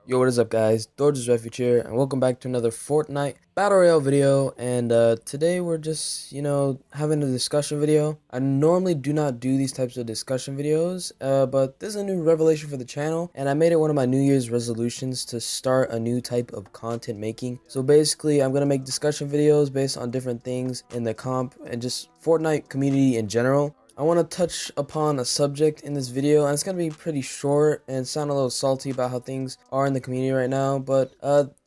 Yo, what is up guys? Dorge's Refuge here, and welcome back to another Fortnite Battle Royale video, and today we're just, having a discussion video. I normally do not do these types of discussion videos, but this is a new revelation for the channel, and I made it one of my New Year's resolutions to start a new type of content making. So basically, I'm going to make discussion videos based on different things in the comp and just Fortnite community in general. I want to touch upon a subject in this video, and it's going to be pretty short and sound a little salty about how things are in the community right now, but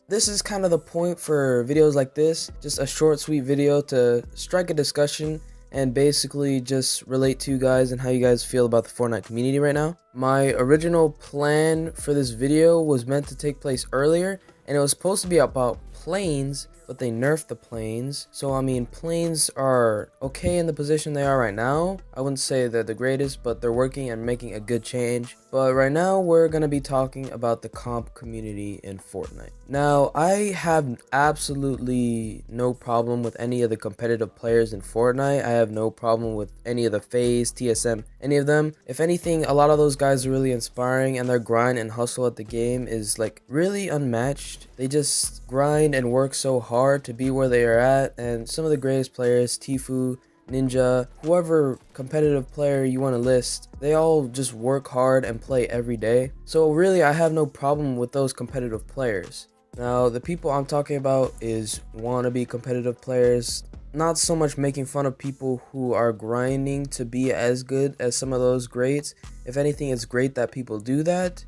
this is kind of the point for videos like this, just a short sweet video to strike a discussion and basically just relate to you guys and how you guys feel about the Fortnite community right now. My original plan for this video was meant to take place earlier, and it was supposed to be about planes, but they nerfed the planes. So I mean, planes are okay in the position they are right now. I wouldn't say they're the greatest, but they're working and making a good change. But right now we're gonna be talking about the comp community in Fortnite. Now, I have absolutely no problem with any of the competitive players in Fortnite. I have no problem with any of the FaZe, TSM, any of them. If anything, a lot of those guys are really inspiring, and their grind and hustle at the game is like really unmatched. They just grind and work so hard to be where they are at, and some of the greatest players, Tfue, Ninja, whoever competitive player you want to list, they all just work hard and play every day. So really, I have no problem with those competitive players. Now, the people I'm talking about is wannabe competitive players, not so much making fun of people who are grinding to be as good as some of those greats. If anything, it's great that people do that.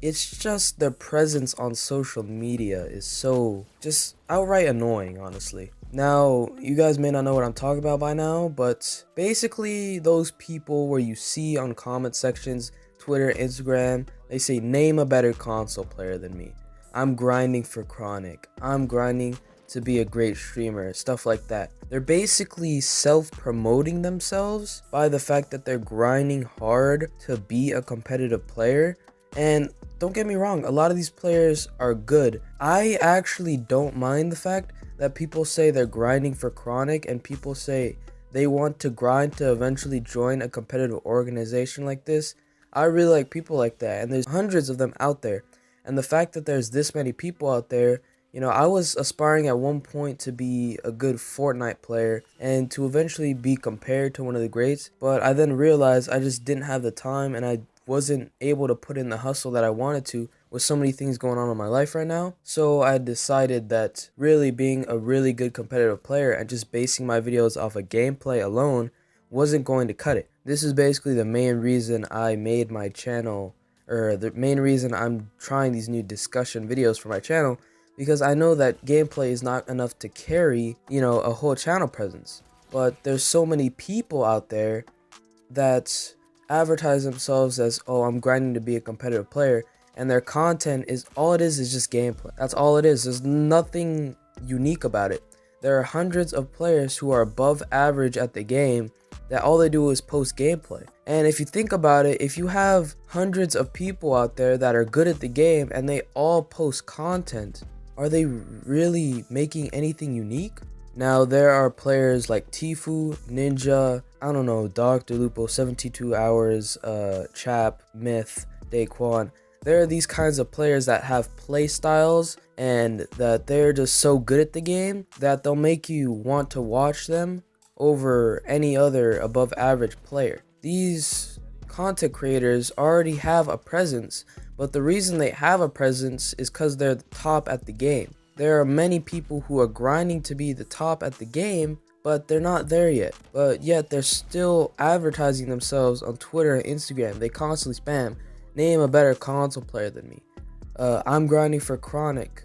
It's just their presence on social media is so just outright annoying, honestly. Now, you guys may not know what I'm talking about by now, but basically those people where you see on comment sections, Twitter, Instagram, they say, name a better console player than me. I'm grinding for Chronic. I'm grinding to be a great streamer, stuff like that. They're basically self-promoting themselves by the fact that they're grinding hard to be a competitive player. And don't get me wrong, a lot of these players are good. I actually don't mind the fact that people say they're grinding for Chronic, and people say they want to grind to eventually join a competitive organization like this. I really like people like that, and there's hundreds of them out there. And the fact that there's this many people out there, I was aspiring at one point to be a good Fortnite player and to eventually be compared to one of the greats, but I then realized I just didn't have the time, and I wasn't able to put in the hustle that I wanted to with so many things going on in my life right now. So I decided that really being a really good competitive player and just basing my videos off of gameplay alone wasn't going to cut it. This is basically the main reason I made my channel, or the main reason I'm trying these new discussion videos for my channel, because I know that gameplay is not enough to carry, a whole channel presence. But there's so many people out there that advertise themselves as, oh, I'm grinding to be a competitive player, and their content is all it is just gameplay. That's all it is. There's nothing unique about it. There are hundreds of players who are above average at the game that all they do is post gameplay. And if you think about it, if you have hundreds of people out there that are good at the game and they all post content, are they really making anything unique? Now, there are players like Tfue, Ninja, I don't know, Dr. Lupo, 72 Hours, Chap, Myth, Daquan. There are these kinds of players that have play styles and that they're just so good at the game that they'll make you want to watch them over any other above average player. These content creators already have a presence, but the reason they have a presence is because they're the top at the game. There are many people who are grinding to be the top at the game, but they're not there yet. But yet they're still advertising themselves on Twitter and Instagram. They constantly spam, name a better console player than me. I'm grinding for Chronic.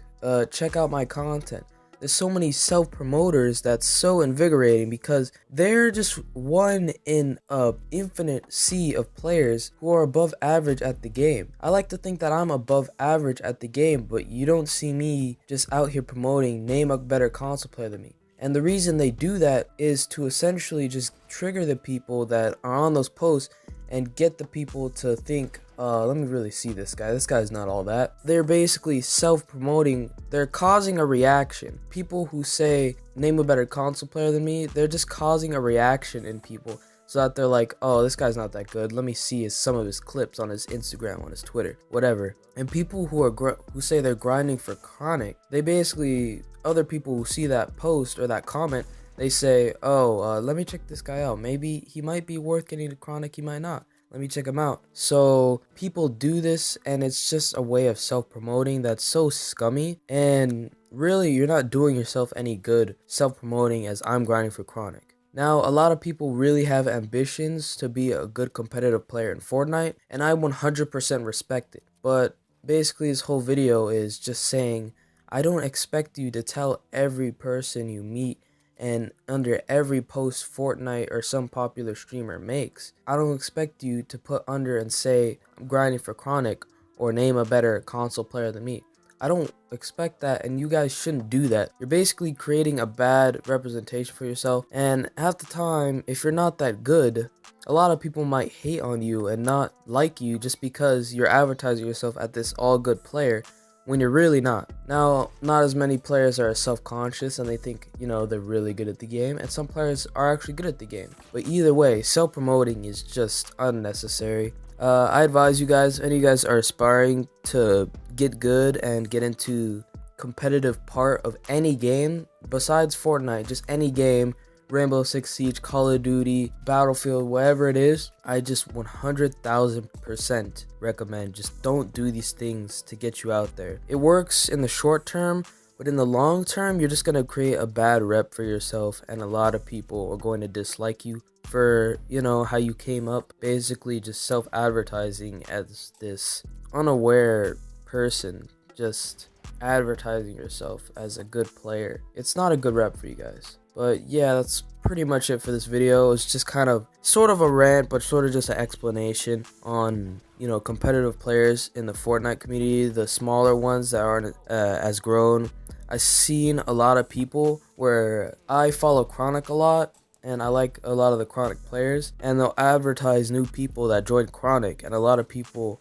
Check out my content. There's so many self-promoters that's so invigorating because they're just one in a infinite sea of players who are above average at the game. I like to think that I'm above average at the game, but you don't see me just out here promoting name a better console player than me. And the reason they do that is to essentially just trigger the people that are on those posts and get the people to think, let me really see this guy. This guy's not all that. They're basically self-promoting. They're causing a reaction. People who say, name a better console player than me, they're just causing a reaction in people. so that they're like, oh, this guy's not that good, let me see some of his clips on his Instagram, on his Twitter, whatever. And people who say they're grinding for chronic, they basically, other people who see that post or that comment, they say, oh, let me check this guy out, maybe he might be worth getting to chronic, he might not, let me check him out. So people do this, and it's just a way of self-promoting that's so scummy, and really you're not doing yourself any good self-promoting as I'm grinding for chronic. Now, a lot of people really have ambitions to be a good competitive player in Fortnite, and I 100% respect it. But basically this whole video is just saying, I don't expect you to tell every person you meet and under every post Fortnite or some popular streamer makes, I don't expect you to put under and say, I'm grinding for chronic, or name a better console player than me. I don't expect that, and you guys shouldn't do that. You're basically creating a bad representation for yourself, and half the time, if you're not that good, a lot of people might hate on you and not like you just because you're advertising yourself as this all good player when you're really not. Now, not as many players are self-conscious and they think, you know, they're really good at the game, and some players are actually good at the game. But either way, self-promoting is just unnecessary. I advise you guys, any of you guys are aspiring to get good and get into competitive part of any game besides Fortnite, just any game, Rainbow Six Siege, Call of Duty, Battlefield, whatever it is, I just 100,000% recommend just don't do these things to get you out there. It works in the short term, but in the long term, you're just going to create a bad rep for yourself, and a lot of people are going to dislike you for, you know, how you came up, basically just self-advertising as this unaware person, just advertising yourself as a good player. It's not a good rep for you guys. But yeah, that's pretty much it for this video. It's just kind of sort of a rant, but sort of just an explanation on, you know, competitive players in the Fortnite community, the smaller ones that aren't as grown. I've seen a lot of people where I follow Chronic a lot, and I like a lot of the Chronic players, and they'll advertise new people that joined Chronic, and a lot of people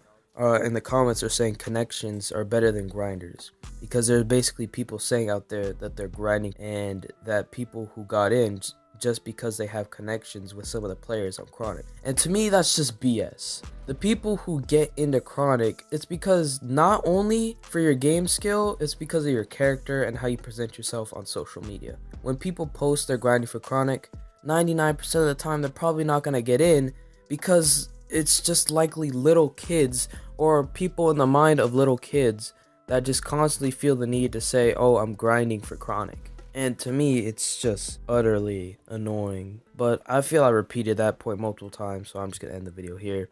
in the comments are saying connections are better than grinders, because there's basically people saying out there that they're grinding, and that people who got in just because they have connections with some of the players on Chronic. And to me, that's just BS. The people who get into Chronic, it's because not only for your game skill, it's because of your character and how you present yourself on social media. When people post they're grinding for Chronic, 99% of the time they're probably not going to get in, because it's just likely little kids or people in the mind of little kids that just constantly feel the need to say, oh, I'm grinding for Chronic. And to me, it's just utterly annoying. But I feel I repeated that point multiple times, so I'm just going to end the video here.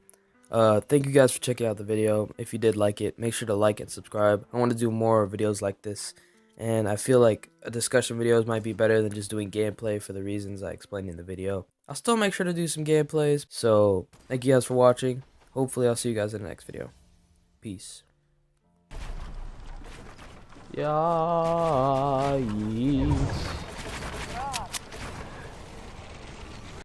Thank you guys for checking out the video. If you did like it, make sure to like and subscribe. I want to do more videos like this, and I feel like discussion videos might be better than just doing gameplay for the reasons I explained in the video. I'll still make sure to do some gameplays. So thank you guys for watching. Hopefully I'll see you guys in the next video. Peace. Yeah.